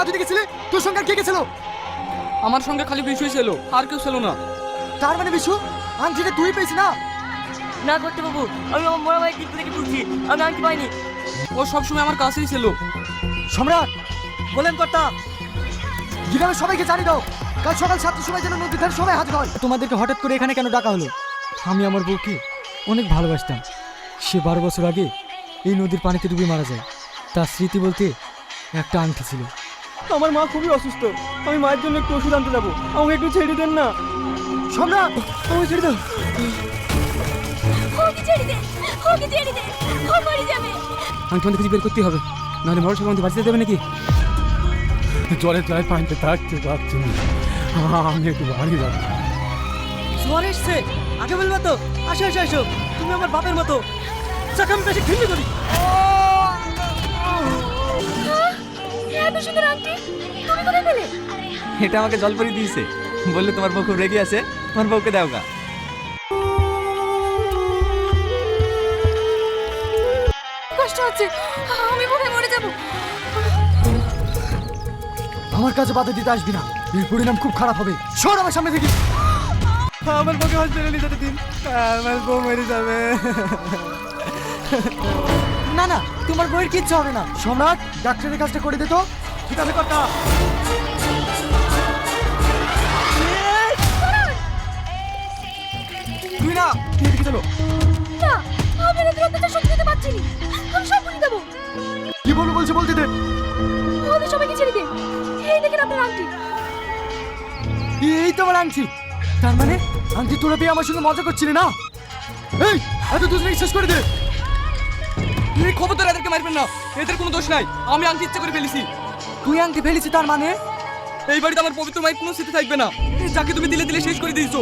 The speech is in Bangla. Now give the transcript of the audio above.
রাজু গেছিলে, তোর সঙ্গে আর কে গেছিল? আমার সঙ্গে খালি বিশুই ছিল, আর কেউ ছিল না। তার মানে বিশু আংটিটা তুই পেয়েছি না? না করতে বাবু, আমি আমার বড় ভাই টিপু থেকে তুলছি, আমি আংটি পাইনি। ও সবসময় আমার কাছেই ছিল। সম্রাট, বলেন কর্তা। গ্রামের সবাইকে জানিয়ে দাও কাল সকাল 7টার সময় যেন নদীর ধারে সবাই হাজির হয়। তোমাদেরকে হঠাৎ করে এখানে কেন ডাকা হলো? আমি আমার বউকে অনেক ভালোবাসতাম। সে 12 বছর আগে এই নদীর পানিতে ডুবে মারা যায়। তার স্মৃতি বলতে একটা আংটি ছিল। আমার মা খুবই অসুস্থ, আমি মায়ের জন্য একটু ওষুধ আনতে যাবো, আমাকে একটু ছেড়ে দেন না। সম্রাট, আমাকে ছেড়ে দাও। ওকে ছেড়ে দে, ওকে ছেড়ে দে, ও মরে যাবে। আংটি আমাদের খুঁজে বের করতে হবে, নাহলে বড় সবাই আমাদের বাঁচতে দেবে নাকি? জলের জয় পানিতে থাকতে পারছি না, আমি একটু বাড়ি যাচ্ছি। জ্বর এসছে, আগে বলবো তো। আসো আসো আসো, তুমি আমার বাপের মতো, যাকে আমি বেশি ঘৃণা করি। এত সুন্দর আন্টি, তুমি কোথায় পেলে? এটা আমাকে জলপরি দিয়েছে, বললে তোমার বউ খুব রেগে আছে, তোমার বউকে দাও গা। কষ্ট হচ্ছে, আমি কোথায় মরে যাব? আমার কাছে বাধা দিতে আসবি না, এর পরিণাম খুব খারাপ হবে। সর আমার সামনে থেকে। আমার বউকে হসপিটালে নিয়ে যেতে দিন, আমার বউ মরে যাবে। না না, তোমার বউয়ের কিচ্ছু হবে না। সম্রাট, ডাক্তারের কাজটা করে দে তো। ঠিক আছে কর্তা। তুই না, তুই এদিকে চলো। না, আমি এদের অত্যাচার সহ্য করতে পারছি না, আমি সব বলে দেবো। কি বলবো বলছে বলতে দে। ওদের সবাইকে ছেড়ে দিন। এই দেখেন আপনার আন্টি। এই তো আমার আংটি। তার মানে আংটি তোরা পেয়ে আমার সঙ্গে মজা করছিলি না? এই, এত দুজনে শেষ করে দে। এই খবরদার এদেরকে মারবেন না, এদের কোনো দোষ নাই, আমি আংটি ইচ্ছা করে ফেলেছি। তুই আংটি ফেলেছি তার মানে? এই বাড়িতে আমার পবিত্র মায়ের কোনো স্মৃতি থাকবে না, যাকে তুমি দিলে দিলে শেষ করে দিয়েছো।